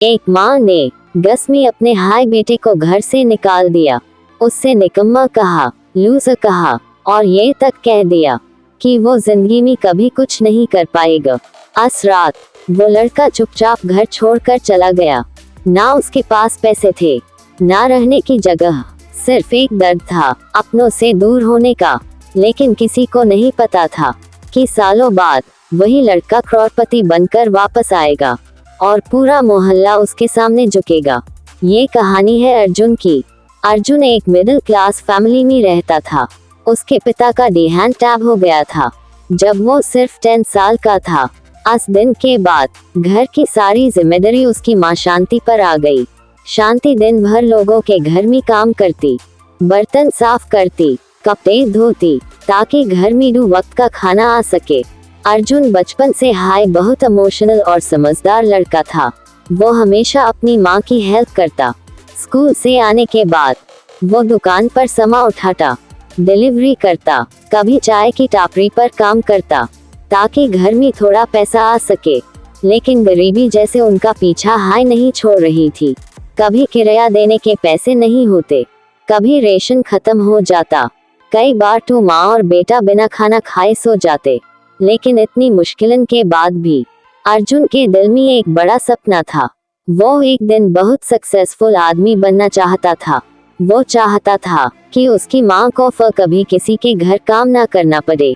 एक माँ ने गस्मी अपने हाई बेटे को घर से निकाल दिया। उससे निकम्मा कहा, लूज़र कहा और ये तक कह दिया कि वो जिंदगी में कभी कुछ नहीं कर पाएगा। उस रात वो लड़का चुपचाप घर छोड़कर चला गया। ना उसके पास पैसे थे, ना रहने की जगह, सिर्फ एक दर्द था अपनों से दूर होने का। लेकिन किसी को नहीं पता था कि सालों बाद वही लड़का करोड़पति बनकर वापस आएगा और पूरा मोहल्ला उसके सामने झुकेगा। ये कहानी है अर्जुन की। अर्जुन एक मिडिल क्लास फैमिली में रहता था। उसके पिता का देहांत हो गया था जब वो सिर्फ 10 साल का था। उस दिन के बाद घर की सारी जिम्मेदारी उसकी माँ शांति पर आ गई। शांति दिन भर लोगों के घर में काम करती, बर्तन साफ करती, कपड़े धोती, ताकि घर में 2 वक्त का खाना आ सके। अर्जुन बचपन से बहुत इमोशनल और समझदार लड़का था। वो हमेशा अपनी माँ की हेल्प करता। स्कूल से आने के बाद वो दुकान पर सामान उठाता, डिलीवरी करता, कभी चाय की टपरी पर काम करता ताकि घर में थोड़ा पैसा आ सके। लेकिन गरीबी जैसे उनका पीछा नहीं छोड़ रही थी। कभी किराया देने के पैसे नहीं होते, कभी रेशन खत्म हो जाता, कई बार तो माँ और बेटा बिना खाना खाए सो जाते। लेकिन इतनी मुश्किलन के बाद भी अर्जुन के दिल में एक बड़ा सपना था। वो एक दिन बहुत सक्सेसफुल आदमी बनना चाहता था। वो चाहता था कि उसकी माँ को कभी किसी के घर काम ना करना पड़े।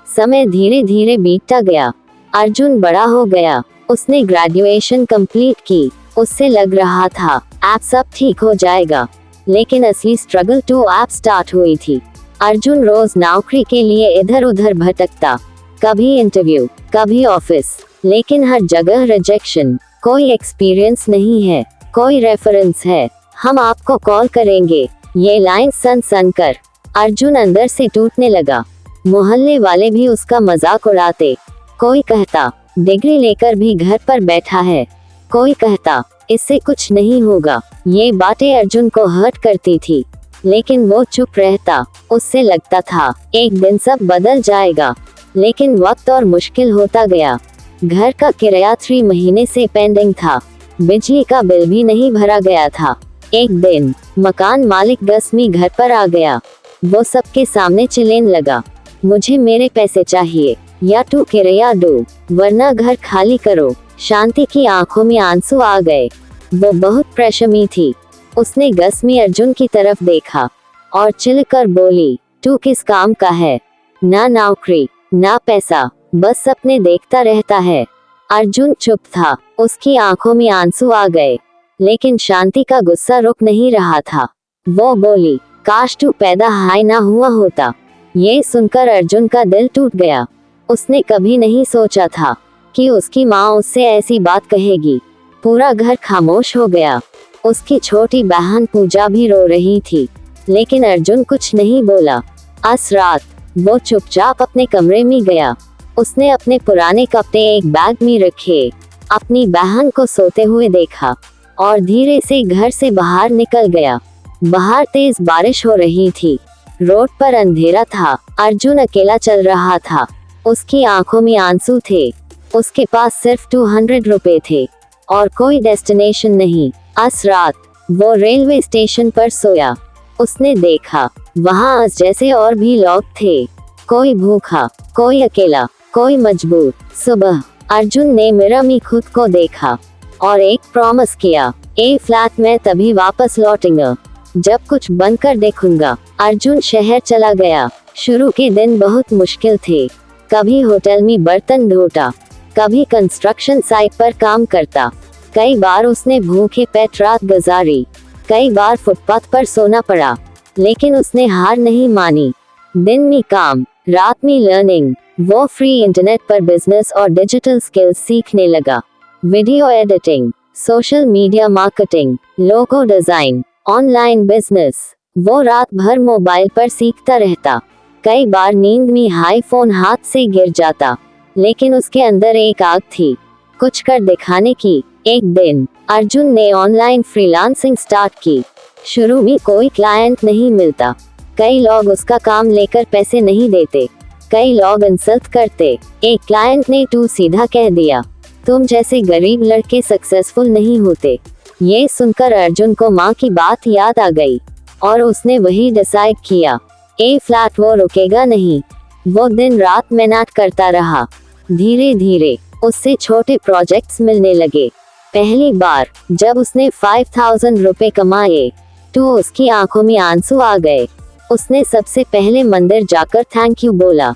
समय धीरे धीरे बीतता गया। अर्जुन बड़ा हो गया। उसने ग्रेजुएशन कंप्लीट की। उससे लग रहा था अब सब ठीक हो जाएगा। लेकिन असली स्ट्रगल टू ऐप स्टार्ट हुई थी। अर्जुन रोज नौकरी के लिए इधर उधर भटकता, कभी इंटरव्यू, कभी ऑफिस, लेकिन हर जगह रिजेक्शन। कोई एक्सपीरियंस नहीं है, कोई रेफरेंस है, हम आपको कॉल करेंगे, ये लाइन सन कर अर्जुन अंदर से टूटने लगा। मोहल्ले वाले भी उसका मजाक उड़ाते। कोई कहता डिग्री लेकर भी घर पर बैठा है, कोई कहता इससे कुछ नहीं होगा। ये बातें अर्जुन को हर्ट करती थी, लेकिन वो चुप रहता। उससे लगता था एक दिन सब बदल जाएगा। लेकिन वक्त और मुश्किल होता गया। घर का किराया 3 महीने से पेंडिंग था। बिजली का बिल भी नहीं भरा गया था। एक दिन मकान मालिक गस्मी घर पर आ गया। वो सबके सामने चिल्लाने लगा, मुझे मेरे पैसे चाहिए, या तो किराया दो वरना घर खाली करो। शांति की आंखों में आंसू आ गए। वो बहुत प्रेशर में थी। उसने गस्मी अर्जुन की तरफ देखा और चिल्लाकर बोली, तू किस काम का है? ना नौकरी, ना पैसा, बस सपने देखता रहता है। अर्जुन चुप था। उसकी आंखों में आंसू आ गए। लेकिन शांति का गुस्सा रुक नहीं रहा था। वो बोली, काश तू पैदा ना हुआ होता। ये सुनकर अर्जुन का दिल टूट गया। उसने कभी नहीं सोचा था कि उसकी माँ उससे ऐसी बात कहेगी। पूरा घर खामोश हो गया। उसकी छोटी बहन पूजा भी रो रही थी, लेकिन अर्जुन कुछ नहीं बोला। उस रात वो चुपचाप अपने कमरे में गया। उसने अपने पुराने कपड़े एक बैग में रखे, अपनी बहन को सोते हुए देखा और धीरे से घर से बाहर निकल गया। बाहर तेज बारिश हो रही थी। रोड पर अंधेरा था। अर्जुन अकेला चल रहा था। उसकी आंखों में आंसू थे। उसके पास सिर्फ 200 रुपए थे और कोई डेस्टिनेशन नहीं। उस रात वो रेलवे स्टेशन पर सोया। उसने देखा वहाँ जैसे और भी लोग थे, कोई भूखा, कोई अकेला, कोई मजबूर। सुबह अर्जुन ने मिरर में खुद को देखा और एक प्रॉमिस किया, ए फ्लैट में तभी वापस लौटूंगा जब कुछ बनकर देखूंगा। अर्जुन शहर चला गया। शुरू के दिन बहुत मुश्किल थे। कभी होटल में बर्तन धोता, कभी कंस्ट्रक्शन साइट पर काम करता। कई बार उसने भूखे पेट रात गुजारी, कई बार फुटपाथ पर सोना पड़ा। लेकिन उसने हार नहीं मानी। दिन में काम, रात में लर्निंग। वो फ्री इंटरनेट पर बिजनेस और डिजिटल स्किल्स सीखने लगा। Video editing, social media marketing, logo design, online business. वो रात भर मोबाइल पर सीखता रहता। कई बार नींद में फोन हाथ से गिर जाता, लेकिन उसके अंदर एक आग थी, कुछ कर दिखाने की। एक दिन अर्जुन ने ऑनलाइन फ्रीलांसिंग स्टार्ट की। शुरू में कोई क्लाइंट नहीं मिलता। कई लोग उसका काम लेकर पैसे नहीं देते, कई लोग इंसल्ट करते। एक क्लाइंट ने सीधा कह दिया, तुम जैसे गरीब लड़के सक्सेसफुल नहीं होते। ये सुनकर अर्जुन को माँ की बात याद आ गई और उसने वही डिसाइड किया। ए फ्लैट वो रुकेगा नहीं। वो दिन रात मेहनत करता रहा। धीरे धीरे उससे छोटे प्रोजेक्ट्स मिलने लगे। पहली बार जब उसने 5000 रुपए कमाए तो उसकी आंखों में आंसू आ गए। उसने सबसे पहले मंदिर जाकर थैंक यू बोला।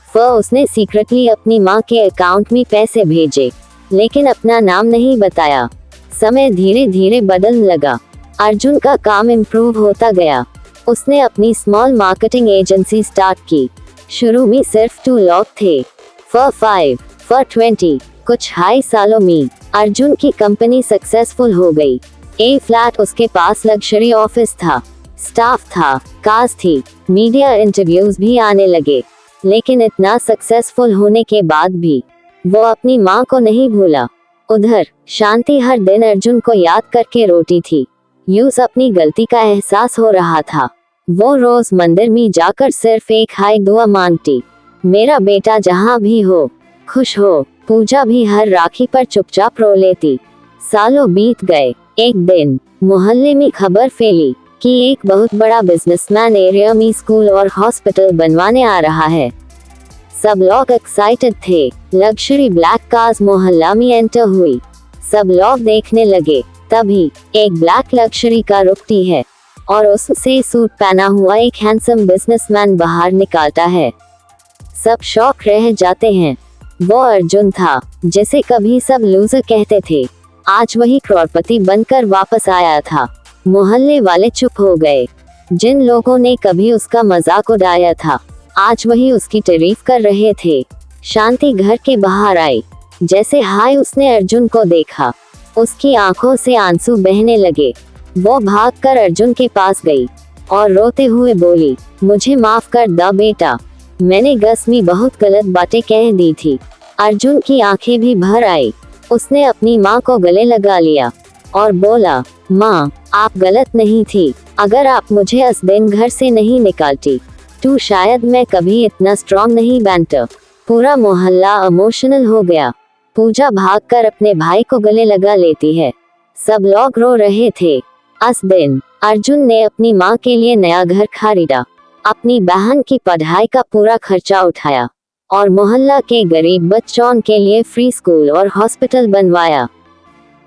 फिर उसने सीक्रेटली अपनी माँ के अकाउंट में पैसे भेजे, लेकिन अपना नाम नहीं बताया। समय धीरे धीरे बदलने लगा। अर्जुन का काम इम्प्रूव होता गया। उसने अपनी स्मॉल मार्केटिंग एजेंसी स्टार्ट की। शुरू में सिर्फ 2 लोग थे, फिर 5, फिर 20। कुछ हाई सालों में अर्जुन की कंपनी सक्सेसफुल हो गई। ए फ्लैट उसके पास लग्जरी ऑफिस था, स्टाफ था, कार्स थी, मीडिया इंटरव्यूज भी आने लगे। लेकिन इतना सक्सेसफुल होने के बाद भी वो अपनी माँ को नहीं भूला। उधर शांति हर दिन अर्जुन को याद करके रोती थी। यूस अपनी गलती का एहसास हो रहा था। वो रोज मंदिर में जाकर सिर्फ एक हाई दुआ मांगती, मेरा बेटा जहाँ भी हो खुश हो। पूजा भी हर राखी पर चुपचाप रो लेती। सालों बीत गए। एक दिन मोहल्ले में खबर फैली कि एक बहुत बड़ा बिजनेसमैन एरिया में स्कूल और हॉस्पिटल बनवाने आ रहा है। सब लोग एक्साइटेड थे। लग्जरी ब्लैक कार्स मोहल्ला में एंटर हुई। सब लोग देखने लगे। तभी एक ब्लैक लग्जरी कार रुकती है और उससे सूट पहना हुआ एक हैंडसम बिजनेसमैन बाहर निकलता है। सब शॉक रह जाते हैं। वो अर्जुन था, जिसे कभी सब लूजर कहते थे। आज वही करोड़पति बनकर वापस आया था। मोहल्ले वाले चुप हो गए। जिन लोगों ने कभी उसका मजाक उड़ाया था, आज वही उसकी तारीफ कर रहे थे। शांति घर के बाहर आई। जैसे हाय उसने अर्जुन को देखा, उसकी आंखों से आंसू बहने लगे। वो भागकर अर्जुन के पास गई और रोते हुए बोली, मुझे माफ कर द बेटा, मैंने गस में बहुत गलत बातें कह दी थी। अर्जुन की आंखें भी भर आई। उसने अपनी माँ को गले लगा लिया और बोला, माँ आप गलत नहीं थी। अगर आप मुझे इस दिन घर से नहीं निकालती तो शायद मैं कभी इतना स्ट्रॉन्ग नहीं बनता। पूरा मोहल्ला इमोशनल हो गया। पूजा भागकर अपने भाई को गले लगा लेती है। सब लोग रो रहे थे। इस दिन अर्जुन ने अपनी माँ के लिए नया घर खरीदा, अपनी बहन की पढ़ाई का पूरा खर्चा उठाया और मोहल्ला के गरीब बच्चों के लिए फ्री स्कूल और हॉस्पिटल बनवाया।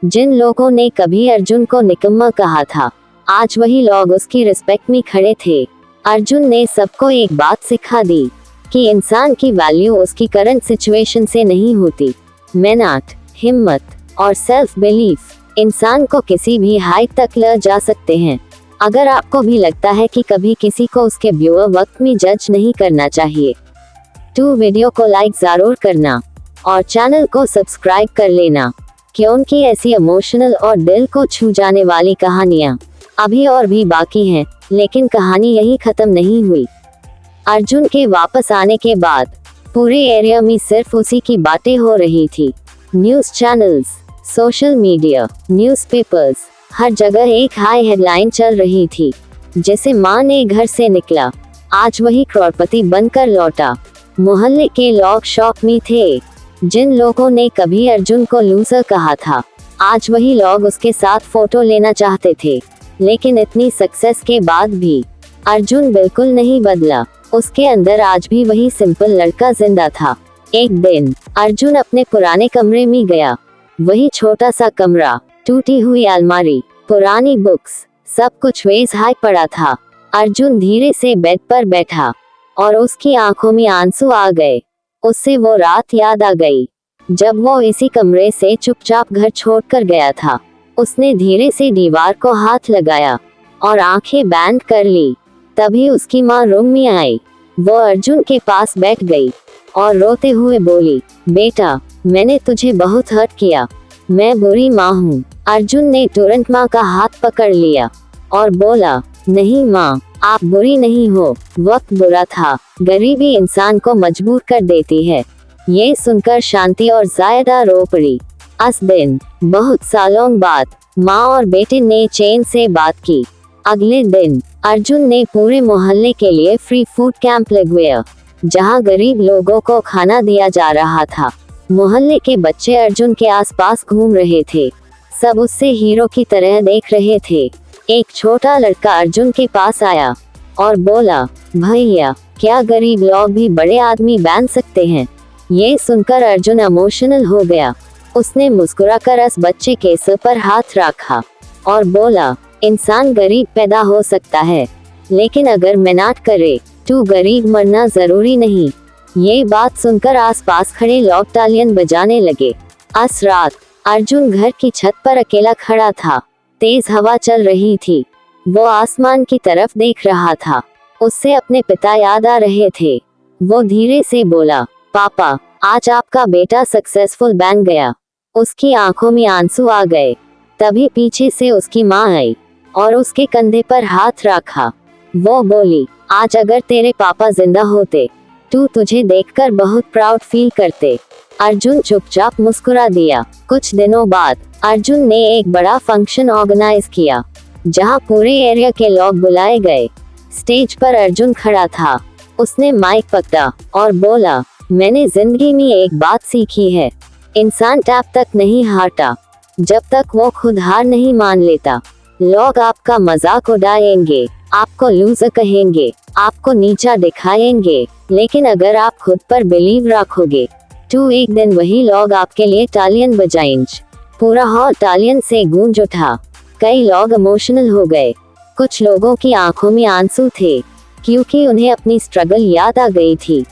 जिन लोगों ने कभी अर्जुन को निकम्मा कहा था, आज वही लोग उसकी रिस्पेक्ट में खड़े थे। अर्जुन ने सबको एक बात सिखा दी कि इंसान की वैल्यू उसकी करंट सिचुएशन से नहीं होती। मेहनत, हिम्मत और सेल्फ बिलीफ इंसान को किसी भी हाइट तक ले जा सकते हैं। अगर आपको भी लगता है कि कभी किसी को उसके ब्यूअर वक्त में जज नहीं करना चाहिए, तो वीडियो को लाइक जरूर करना और चैनल को सब्सक्राइब कर लेना, क्योंकि ऐसी इमोशनल और दिल को छू जाने वाली कहानियाँ अभी और भी बाकी हैं। लेकिन कहानी यही खत्म नहीं हुई। अर्जुन के वापस आने के बाद पूरे एरिया में सिर्फ उसी की बातें हो रही थी। News channels, social media, newspapers, हर जगह एक हाई हेडलाइन चल रही थी, जैसे माँ ने घर से निकला, आज वही करोड़पति बनकर लौटा। मोहल्ले के लोग शॉक में थे। जिन लोगों ने कभी अर्जुन को लूजर कहा था, आज वही लोग उसके साथ फोटो लेना चाहते थे। लेकिन इतनी सक्सेस के बाद भी अर्जुन बिल्कुल नहीं बदला। उसके अंदर आज भी वही सिंपल लड़का जिंदा था। एक दिन अर्जुन अपने पुराने कमरे में गया। वही छोटा सा कमरा, टूटी हुई अलमारी, पुरानी बुक्स, सब कुछ वेज हाई पड़ा था। अर्जुन धीरे से बेड पर बैठा और उसकी आंखों में आंसू आ गए। उससे वो रात याद आ गई जब वो इसी कमरे से चुपचाप घर छोड़कर गया था। उसने धीरे से दीवार को हाथ लगाया और आंखें बंद कर ली। तभी उसकी माँ रूम में आई। वो अर्जुन के पास बैठ गई और रोते हुए बोली, बेटा मैंने तुझे बहुत हर्ट किया, मैं बुरी माँ हूँ। अर्जुन ने तुरंत माँ का हाथ पकड़ लिया और बोला, नहीं माँ, आप बुरी नहीं हो, वक्त बुरा था, गरीबी इंसान को मजबूर कर देती है। ये सुनकर शांति और जायदा रो पड़ी। इस दिन बहुत सालों बाद माँ और बेटे ने चैन से बात की। अगले दिन अर्जुन ने पूरे मोहल्ले के लिए फ्री फूड कैंप लगवाया, जहाँ गरीब लोगों को खाना दिया जा रहा था। मोहल्ले के बच्चे अर्जुन के आसपास घूम रहे थे। सब उससे हीरो की तरह देख रहे थे। एक छोटा लड़का अर्जुन के पास आया और बोला, भैया, क्या गरीब लोग भी बड़े आदमी बन सकते हैं? ये सुनकर अर्जुन इमोशनल हो गया। उसने मुस्कुराकर उस बच्चे के सिर पर हाथ रखा और बोला, इंसान गरीब पैदा हो सकता है, लेकिन अगर मेहनत करे तो गरीब मरना जरूरी नहीं। ये बात सुनकर आसपास खड़े लोग तालियां बजाने लगे। उस रात अर्जुन घर की छत पर अकेला खड़ा था। तेज हवा चल रही थी। वो आसमान की तरफ देख रहा था। उससे अपने पिता याद आ रहे थे। वो धीरे से बोला, पापा, आज आपका बेटा सक्सेसफुल बन गया। उसकी आंखों में आंसू आ गए। तभी पीछे से उसकी माँ आई और उसके कंधे पर हाथ रखा। वो बोली, आज अगर तेरे पापा जिंदा होते तो तुझे देखकर बहुत प्राउड फील करते। अर्जुन चुपचाप मुस्कुरा दिया। कुछ दिनों बाद अर्जुन ने एक बड़ा फंक्शन ऑर्गेनाइज किया, जहां पूरे एरिया के लोग बुलाए गए। स्टेज पर अर्जुन खड़ा था। उसने माइक पकड़ा और बोला, मैंने जिंदगी में एक बात सीखी है, इंसान तब तक नहीं हारता जब तक वो खुद हार नहीं मान लेता। लोग आपका मजाक उड़ाएंगे, आपको लूजर कहेंगे, आपको नीचा दिखाएंगे, लेकिन अगर आप खुद पर बिलीव रखोगे तो एक दिन वही लोग आपके लिए तालियां बजाएंगे। पूरा हॉल तालियां से गूंज उठा। कई लोग इमोशनल हो गए। कुछ लोगों की आंखों में आंसू थे, क्योंकि उन्हें अपनी स्ट्रगल याद आ गई थी।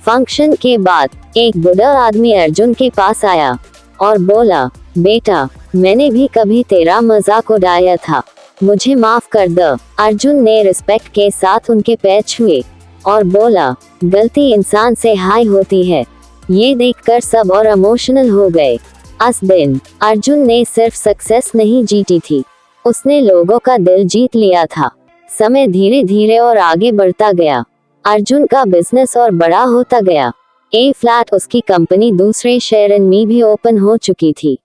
फंक्शन के बाद एक बूढ़ा आदमी अर्जुन के पास आया और बोला, बेटा, मैंने भी कभी तेरा मजाक उड़ाया था, मुझे माफ कर दो। अर्जुन ने रिस्पेक्ट के साथ उनके पैर छुए और बोला, गलती इंसान से हाई होती है। ये देखकर सब और इमोशनल हो गए। उस दिन अर्जुन ने सिर्फ सक्सेस नहीं जीती थी, उसने लोगों का दिल जीत लिया था। समय धीरे धीरे और आगे बढ़ता गया। अर्जुन का बिजनेस और बड़ा होता गया। ए फ्लैट उसकी कंपनी दूसरे शहर में भी ओपन हो चुकी थी।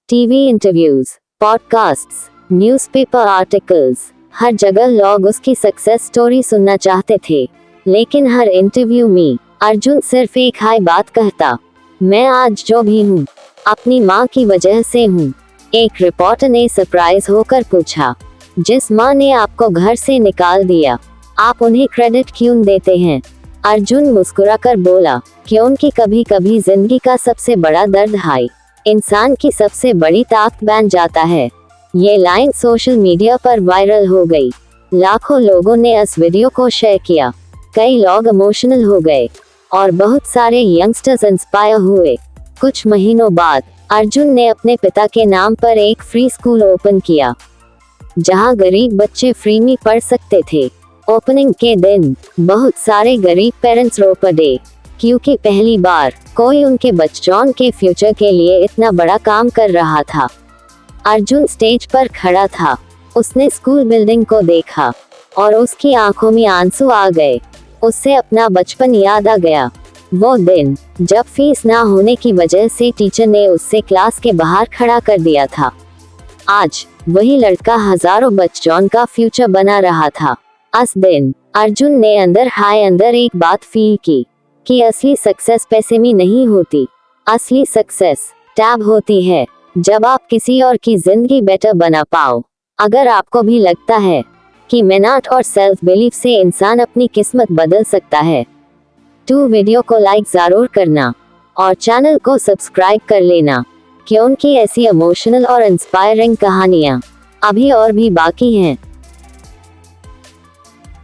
TV interviews, podcasts, newspaper articles, हर जगह लोग उसकी सक्सेस स्टोरी सुनना चाहते थे। लेकिन हर इंटरव्यू में अर्जुन सिर्फ एक हाई बात कहता, मैं आज जो भी हूँ अपनी माँ की वजह से हूँ। एक रिपोर्टर ने सरप्राइज होकर पूछा, जिस माँ ने आपको घर से निकाल दिया, आप उन्हें क्रेडिट क्यों देते हैं? अर्जुन मुस्कुराकर बोला, क्योंकि कभी कभी जिंदगी का सबसे बड़ा दर्द हाई इंसान की सबसे बड़ी ताकत बन जाता है। ये लाइन सोशल मीडिया पर वायरल हो गई। लाखों लोगों ने इस वीडियो को शेयर किया। कई लोग इमोशनल हो गए और बहुत सारे यंगस्टर्स इंस्पायर हुए। कुछ महीनों बाद अर्जुन ने अपने पिता के नाम पर एक फ्री स्कूल ओपन किया, जहां गरीब बच्चे फ्री में पढ़ सकते थे। ओपनिंग के दिन बहुत सारे गरीब पेरेंट्स रो पड़े, क्योंकि पहली बार कोई उनके बच्चों के फ्यूचर के लिए इतना बड़ा काम कर रहा था। अर्जुन स्टेज पर खड़ा था। उसने स्कूल बिल्डिंग को देखा और उसकी आंखों में आंसू आ गए। उससे अपना बचपन याद आ गया। वो दिन जब फीस ना होने की वजह से टीचर ने उससे क्लास के बाहर खड़ा कर दिया था। आज वही लड़का हजारों बच्चों का फ्यूचर बना रहा था। उस दिन अर्जुन ने अंदर एक बात फील की कि असली सक्सेस पैसे में नहीं होती। असली सक्सेस तब होती है जब आप किसी और की जिंदगी बेटर बना पाओ। अगर आपको भी लगता है कि मेहनत और सेल्फ बिलीफ से इंसान अपनी किस्मत बदल सकता है, तो वीडियो को लाइक जरूर करना और चैनल को सब्सक्राइब कर लेना, क्योंकि ऐसी इमोशनल और इंस्पायरिंग कहानियाँ अभी और भी बाकी हैं।